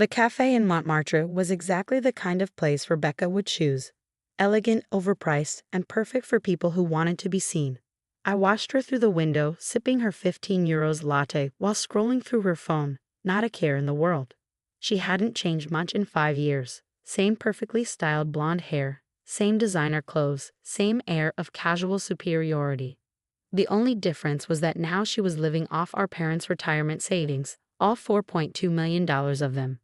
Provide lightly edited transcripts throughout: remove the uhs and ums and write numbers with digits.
The cafe in Montmartre was exactly the kind of place Rebecca would choose. Elegant, overpriced, and perfect for people who wanted to be seen. I watched her through the window, sipping her 15 euros latte while scrolling through her phone, not a care in the world. She hadn't changed much in 5 years. Same perfectly styled blonde hair, same designer clothes, same air of casual superiority. The only difference was that now she was living off our parents' retirement savings, all $4.2 million of them.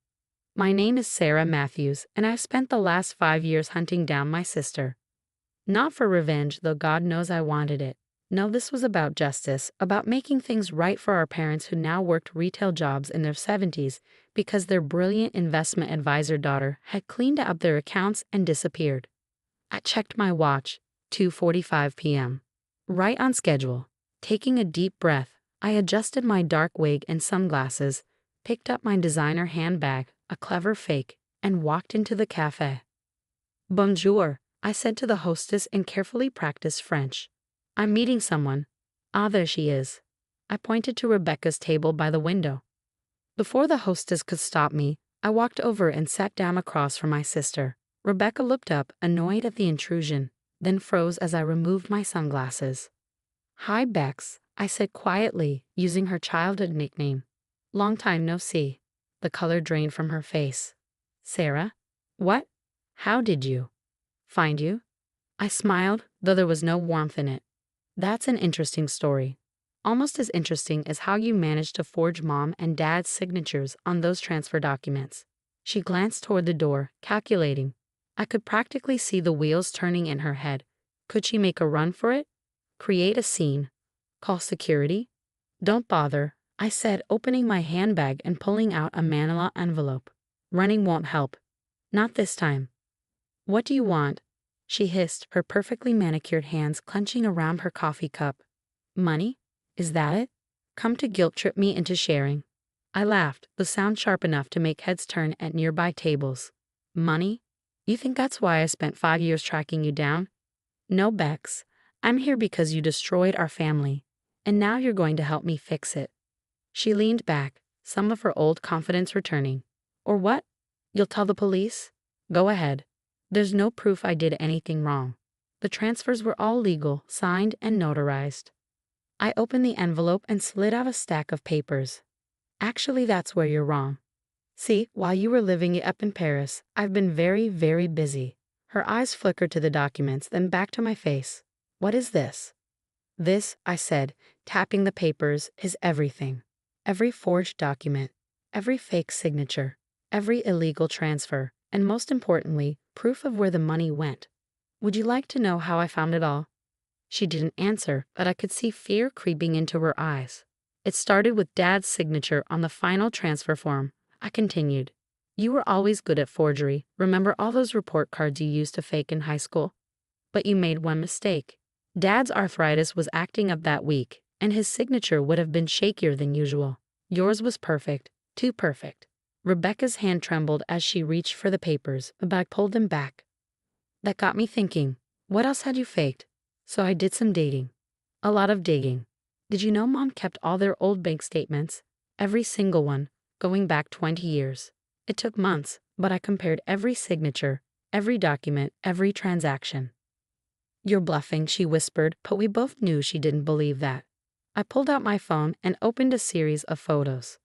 My name is Sarah Matthews, and I've spent the last 5 years hunting down my sister. Not for revenge, though God knows I wanted it. No, this was about justice, about making things right for our parents who now worked retail jobs in their 70s because their brilliant investment advisor daughter had cleaned out their accounts and disappeared. I checked my watch, 2:45 p.m. Right on schedule. Taking a deep breath, I adjusted my dark wig and sunglasses, picked up my designer handbag, a clever fake, and walked into the cafe. Bonjour, I said to the hostess in carefully practiced French. I'm meeting someone. Ah, there she is. I pointed to Rebecca's table by the window. Before the hostess could stop me, I walked over and sat down across from my sister. Rebecca looked up, annoyed at the intrusion, then froze as I removed my sunglasses. Hi, Bex, I said quietly, using her childhood nickname. Long time no see. The color drained from her face. Sarah? What? How did you find you? I smiled, though there was no warmth in it. That's an interesting story. Almost as interesting as how you managed to forge Mom and Dad's signatures on those transfer documents. She glanced toward the door, calculating. I could practically see the wheels turning in her head. Could she make a run for it? Create a scene? Call security? Don't bother, I said, opening my handbag and pulling out a manila envelope. Running won't help. Not this time. What do you want? She hissed, her perfectly manicured hands clenching around her coffee cup. Money? Is that it? Come to guilt-trip me into sharing. I laughed, the sound sharp enough to make heads turn at nearby tables. Money? You think that's why I spent 5 years tracking you down? No, Bex. I'm here because you destroyed our family, and now you're going to help me fix it. She leaned back, some of her old confidence returning. Or what? You'll tell the police? Go ahead. There's no proof I did anything wrong. The transfers were all legal, signed and notarized. I opened the envelope and slid out a stack of papers. Actually, that's where you're wrong. See, while you were living it up in Paris, I've been very, very busy. Her eyes flickered to the documents, then back to my face. What is this? This, I said, tapping the papers, is everything. Every forged document, every fake signature, every illegal transfer, and most importantly, proof of where the money went. Would you like to know how I found it all? She didn't answer, but I could see fear creeping into her eyes. It started with Dad's signature on the final transfer form. I continued. You were always good at forgery. Remember all those report cards you used to fake in high school? But you made one mistake. Dad's arthritis was acting up that week, and his signature would have been shakier than usual. Yours was perfect, too perfect. Rebecca's hand trembled as she reached for the papers, but I pulled them back. That got me thinking, what else had you faked? So I did some digging. A lot of digging. Did you know Mom kept all their old bank statements? Every single one, going back 20 years. It took months, but I compared every signature, every document, every transaction. You're bluffing, she whispered, but we both knew she didn't believe that. I pulled out my phone and opened a series of photos.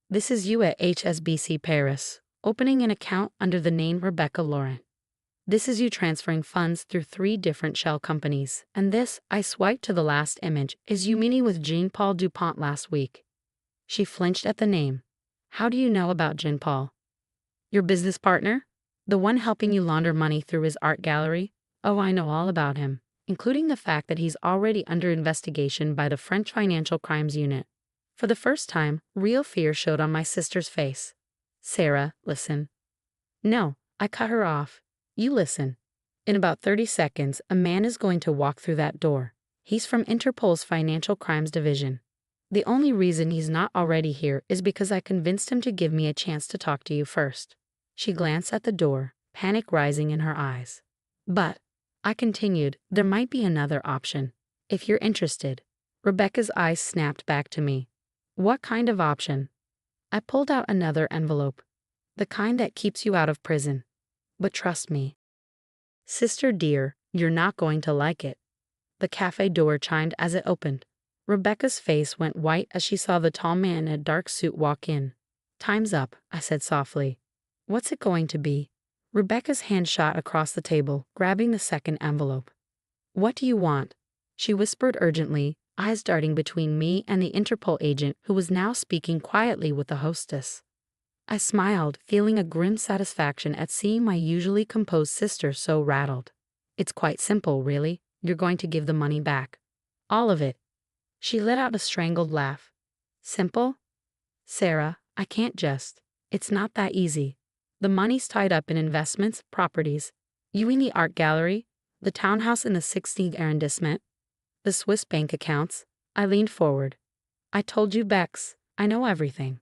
This is you at HSBC Paris, opening an account under the name Rebecca Laurent. This is you transferring funds through 3 different shell companies, and this, I swiped to the last image, is you meeting with Jean-Paul Dupont last week. She flinched at the name. How do you know about Jean-Paul? Your business partner? The one helping you launder money through his art gallery? Oh, I know all about him, including the fact that he's already under investigation by the French Financial Crimes Unit. For the first time, real fear showed on my sister's face. Sarah, listen. No, I cut her off. You listen. In about 30 seconds, a man is going to walk through that door. He's from Interpol's Financial Crimes Division. The only reason he's not already here is because I convinced him to give me a chance to talk to you first. She glanced at the door, panic rising in her eyes. But, I continued, there might be another option. If you're interested. Rebecca's eyes snapped back to me. What kind of option? I pulled out another envelope. The kind that keeps you out of prison. But trust me. Sister dear, you're not going to like it. The cafe door chimed as it opened. Rebecca's face went white as she saw the tall man in a dark suit walk in. Time's up, I said softly. What's it going to be? Rebecca's hand shot across the table, grabbing the second envelope. What do you want? She whispered urgently, eyes darting between me and the Interpol agent who was now speaking quietly with the hostess. I smiled, feeling a grim satisfaction at seeing my usually composed sister so rattled. It's quite simple, really. You're going to give the money back. All of it. She let out a strangled laugh. Simple? Sarah, I can't just. It's not that easy. The money's tied up in investments, properties. You mean the art gallery? The townhouse in the 16th arrondissement? The Swiss bank accounts? I leaned forward. I told you, Bex. I know everything.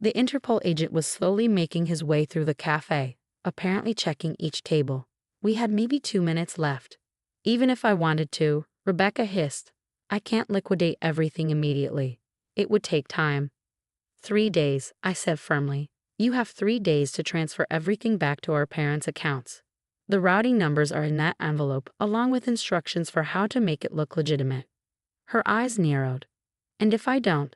The Interpol agent was slowly making his way through the cafe, apparently checking each table. We had maybe 2 minutes left. Even if I wanted to, Rebecca hissed, I can't liquidate everything immediately. It would take time. 3 days, I said firmly. You have 3 days to transfer everything back to our parents' accounts. The routing numbers are in that envelope, along with instructions for how to make it look legitimate. Her eyes narrowed. And if I don't?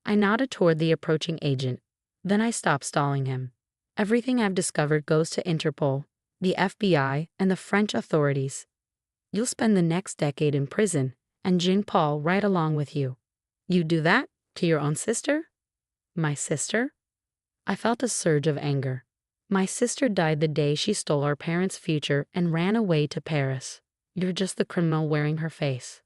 I nodded toward the approaching agent. Then I stopped stalling him. Everything I've discovered goes to Interpol, the FBI, and the French authorities. You'll spend the next decade in prison, and Jean-Paul right along with you. You do that? To your own sister? My sister? I felt a surge of anger. My sister died the day she stole our parents' future and ran away to Paris. You're just the criminal wearing her face.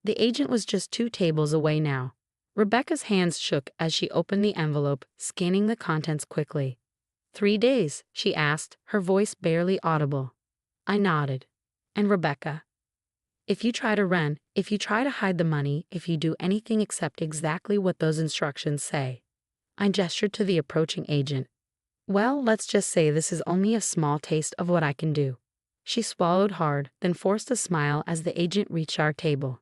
The agent was just 2 tables away now. Rebecca's hands shook as she opened the envelope, scanning the contents quickly. 3 days, she asked, her voice barely audible. I nodded. And Rebecca? If you try to run, if you try to hide the money, if you do anything except exactly what those instructions say. I gestured to the approaching agent. Well, let's just say this is only a small taste of what I can do. She swallowed hard, then forced a smile as the agent reached our table.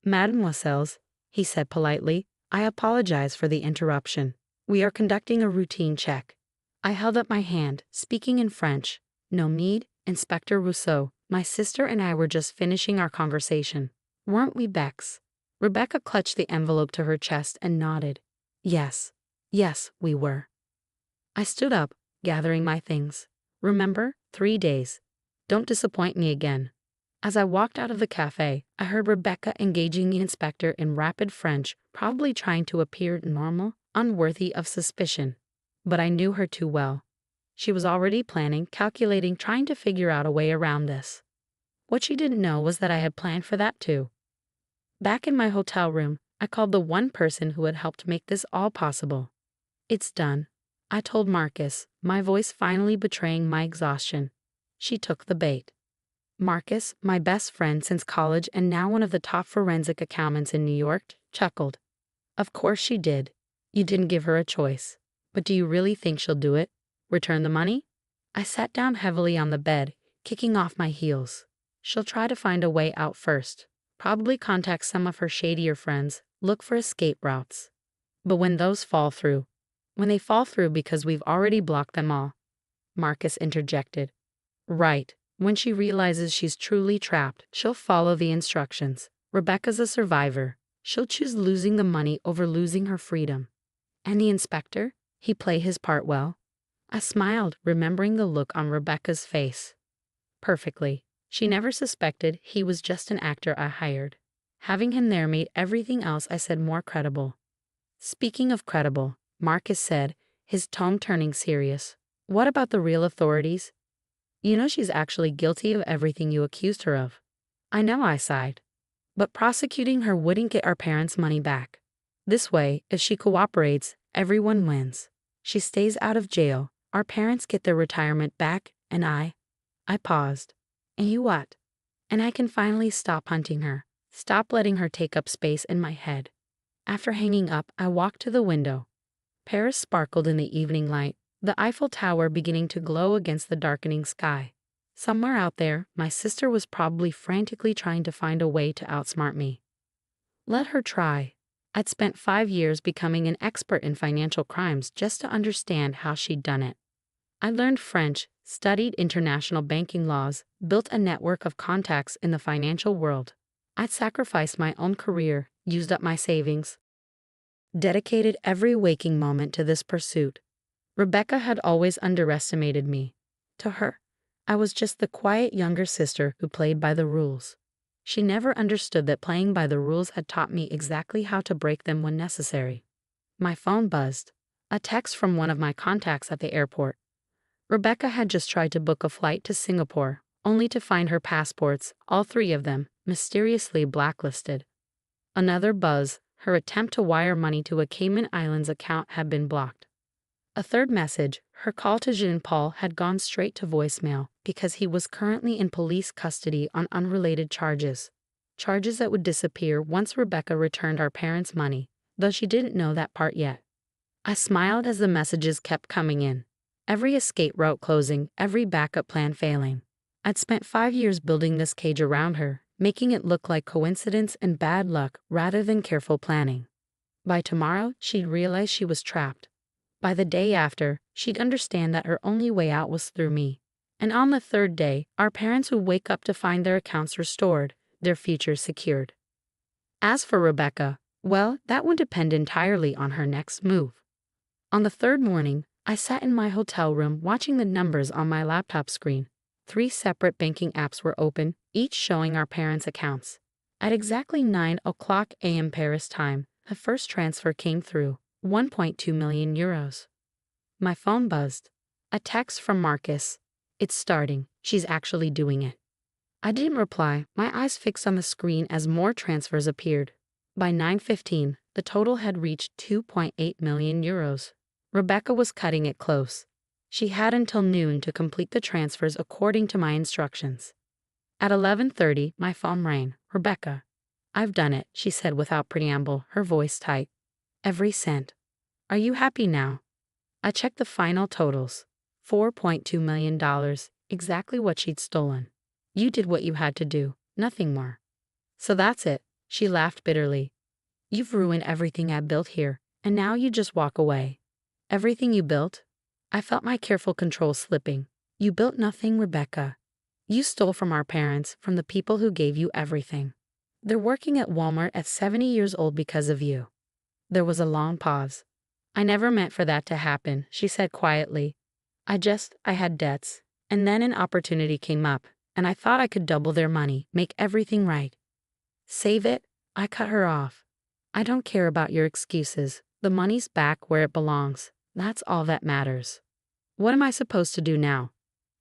Mademoiselles, he said politely, I apologize for the interruption. We are conducting a routine check. I held up my hand, speaking in French. No need, Inspector Rousseau. My sister and I were just finishing our conversation. Weren't we, Bex? Rebecca clutched the envelope to her chest and nodded. Yes, we were. I stood up, gathering my things. Remember, 3 days. Don't disappoint me again. As I walked out of the cafe, I heard Rebecca engaging the inspector in rapid French, probably trying to appear normal, unworthy of suspicion. But I knew her too well. She was already planning, calculating, trying to figure out a way around this. What she didn't know was that I had planned for that too. Back in my hotel room, I called the one person who had helped make this all possible. It's done, I told Marcus, my voice finally betraying my exhaustion. She took the bait. Marcus, my best friend since college and now one of the top forensic accountants in New York, chuckled. Of course she did. You didn't give her a choice. But do you really think she'll do it? Return the money? I sat down heavily on the bed, kicking off my heels. She'll try to find a way out first. Probably contact some of her shadier friends, look for escape routes. But when they fall through because we've already blocked them all. Marcus interjected. Right. When she realizes she's truly trapped, she'll follow the instructions. Rebecca's a survivor. She'll choose losing the money over losing her freedom. And the inspector? He played his part well. I smiled, remembering the look on Rebecca's face. Perfectly. She never suspected he was just an actor I hired. Having him there made everything else I said more credible. Speaking of credible, Marcus said, his tone turning serious. What about the real authorities? You know she's actually guilty of everything you accused her of. I know, I sighed. But prosecuting her wouldn't get our parents' money back. This way, if she cooperates, everyone wins. She stays out of jail, our parents get their retirement back, and I paused. And you what? And I can finally stop hunting her, stop letting her take up space in my head. After hanging up, I walked to the window. Paris sparkled in the evening light, the Eiffel Tower beginning to glow against the darkening sky. Somewhere out there, my sister was probably frantically trying to find a way to outsmart me. Let her try. I'd spent 5 years becoming an expert in financial crimes just to understand how she'd done it. I learned French, studied international banking laws, built a network of contacts in the financial world. I'd sacrificed my own career, used up my savings, dedicated every waking moment to this pursuit. Rebecca had always underestimated me. To her, I was just the quiet younger sister who played by the rules. She never understood that playing by the rules had taught me exactly how to break them when necessary. My phone buzzed. A text from one of my contacts at the airport. Rebecca had just tried to book a flight to Singapore, only to find her passports, all three of them, mysteriously blacklisted. Another buzz, her attempt to wire money to a Cayman Islands account had been blocked. A third message, her call to Jean-Paul had gone straight to voicemail because he was currently in police custody on unrelated charges. Charges that would disappear once Rebecca returned our parents' money, though she didn't know that part yet. I smiled as the messages kept coming in. Every escape route closing, every backup plan failing. I'd spent 5 years building this cage around her, making it look like coincidence and bad luck rather than careful planning. By tomorrow, she'd realize she was trapped. By the day after, she'd understand that her only way out was through me. And on the third day, our parents would wake up to find their accounts restored, their futures secured. As for Rebecca, well, that would depend entirely on her next move. On the third morning, I sat in my hotel room watching the numbers on my laptop screen. 3 separate banking apps were open, each showing our parents' accounts. At exactly 9 a.m. Paris time, the first transfer came through, 1.2 million euros. My phone buzzed. A text from Marcus. It's starting. She's actually doing it. I didn't reply, my eyes fixed on the screen as more transfers appeared. By 9:15, the total had reached 2.8 million euros. Rebecca was cutting it close. She had until noon to complete the transfers according to my instructions. At 11:30, my phone rang. Rebecca. I've done it, she said without preamble, her voice tight. Every cent. Are you happy now? I checked the final totals. $4.2 million, exactly what she'd stolen. You did what you had to do, nothing more. So that's it, she laughed bitterly. You've ruined everything I built here, and now you just walk away. Everything you built? I felt my careful control slipping. You built nothing, Rebecca. You stole from our parents, from the people who gave you everything. They're working at Walmart at 70 years old because of you. There was a long pause. I never meant for that to happen, she said quietly. I had debts, and then an opportunity came up, and I thought I could double their money, make everything right. Save it? I cut her off. I don't care about your excuses. The money's back where it belongs. That's all that matters. What am I supposed to do now?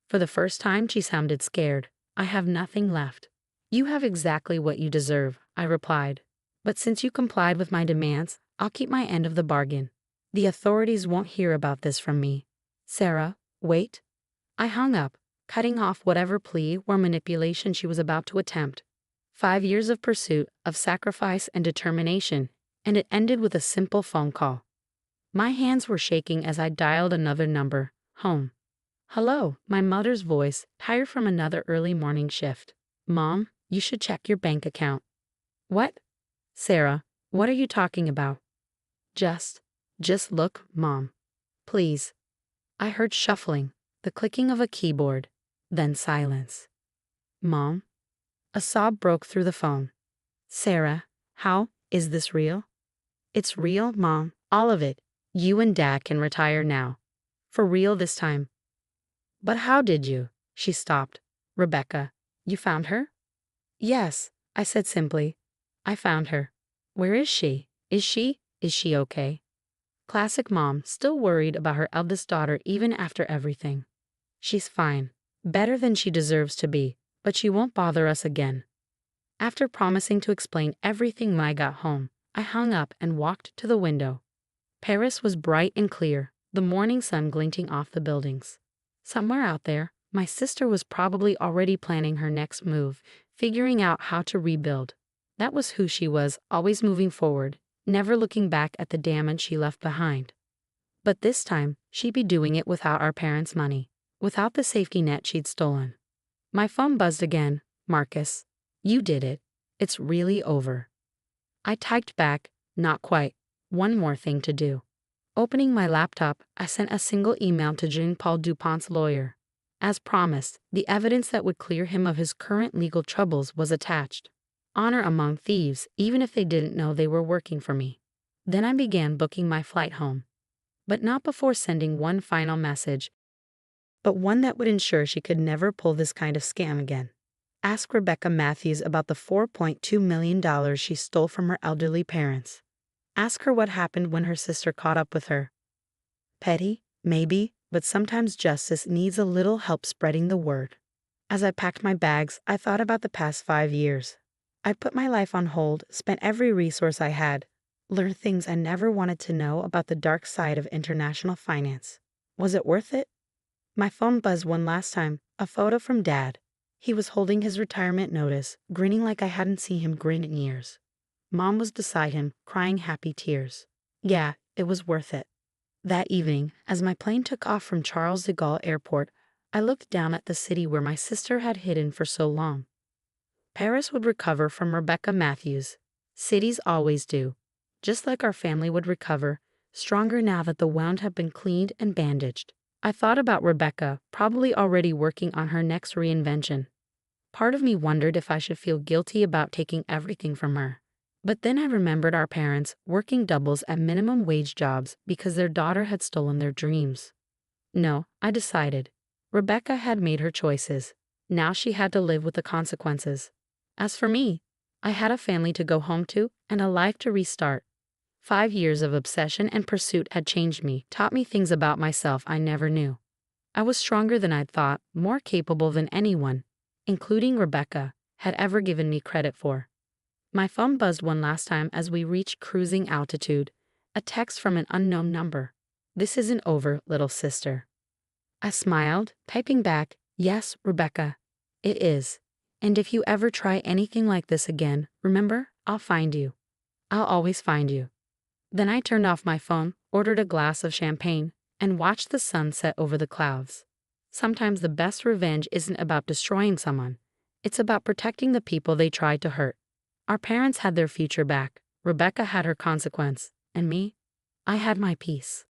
For the first time, she sounded scared. I have nothing left. You have exactly what you deserve, I replied. But since you complied with my demands, I'll keep my end of the bargain. The authorities won't hear about this from me. Sarah, wait. I hung up, cutting off whatever plea or manipulation she was about to attempt. 5 years of pursuit, of sacrifice and determination, and it ended with a simple phone call. My hands were shaking as I dialed another number, home. Hello, my mother's voice, tired from another early morning shift. Mom, you should check your bank account. What? Sarah, what are you talking about? Just look, Mom. Please. I heard shuffling, the clicking of a keyboard, then silence. Mom? A sob broke through the phone. Sarah, how, is this real? It's real, Mom, all of it. You and Dad can retire now. For real this time. But how did you? She stopped. Rebecca, you found her? Yes, I said simply. I found her. Where is she? Is she okay? Classic mom, still worried about her eldest daughter even after everything. She's fine. Better than she deserves to be, but she won't bother us again. After promising to explain everything when I got home, I hung up and walked to the window. Paris was bright and clear, the morning sun glinting off the buildings. Somewhere out there, my sister was probably already planning her next move, figuring out how to rebuild. That was who she was, always moving forward, never looking back at the damage she left behind. But this time, she'd be doing it without our parents' money, without the safety net she'd stolen. My phone buzzed again. Marcus, you did it. It's really over. I typed back, Not quite. One more thing to do. Opening my laptop, I sent a single email to Jean-Paul Dupont's lawyer. As promised, the evidence that would clear him of his current legal troubles was attached. Honor among thieves, even if they didn't know they were working for me. Then I began booking my flight home. But not before sending one final message, but one that would ensure she could never pull this kind of scam again. Ask Rebecca Matthews about the $4.2 million she stole from her elderly parents. Ask her what happened when her sister caught up with her. Petty, maybe, but sometimes justice needs a little help spreading the word. As I packed my bags, I thought about the past 5 years. I put my life on hold, spent every resource I had, learned things I never wanted to know about the dark side of international finance. Was it worth it? My phone buzzed one last time, a photo from Dad. He was holding his retirement notice, grinning like I hadn't seen him grin in years. Mom was beside him, crying happy tears. Yeah, it was worth it. That evening, as my plane took off from Charles de Gaulle Airport, I looked down at the city where my sister had hidden for so long. Paris would recover from Rebecca Matthews. Cities always do. Just like our family would recover, stronger now that the wound had been cleaned and bandaged. I thought about Rebecca, probably already working on her next reinvention. Part of me wondered if I should feel guilty about taking everything from her. But then I remembered our parents working doubles at minimum wage jobs because their daughter had stolen their dreams. No, I decided. Rebecca had made her choices. Now she had to live with the consequences. As for me, I had a family to go home to and a life to restart. 5 years of obsession and pursuit had changed me, taught me things about myself I never knew. I was stronger than I'd thought, more capable than anyone, including Rebecca, had ever given me credit for. My phone buzzed one last time as we reached cruising altitude, a text from an unknown number. "This isn't over, little sister." I smiled, typing back, "Yes, Rebecca, it is. And if you ever try anything like this again, remember, I'll find you. I'll always find you." Then I turned off my phone, ordered a glass of champagne, and watched the sun set over the clouds. Sometimes the best revenge isn't about destroying someone. It's about protecting the people they tried to hurt. Our parents had their future back. Rebecca had her consequence. And me? I had my peace.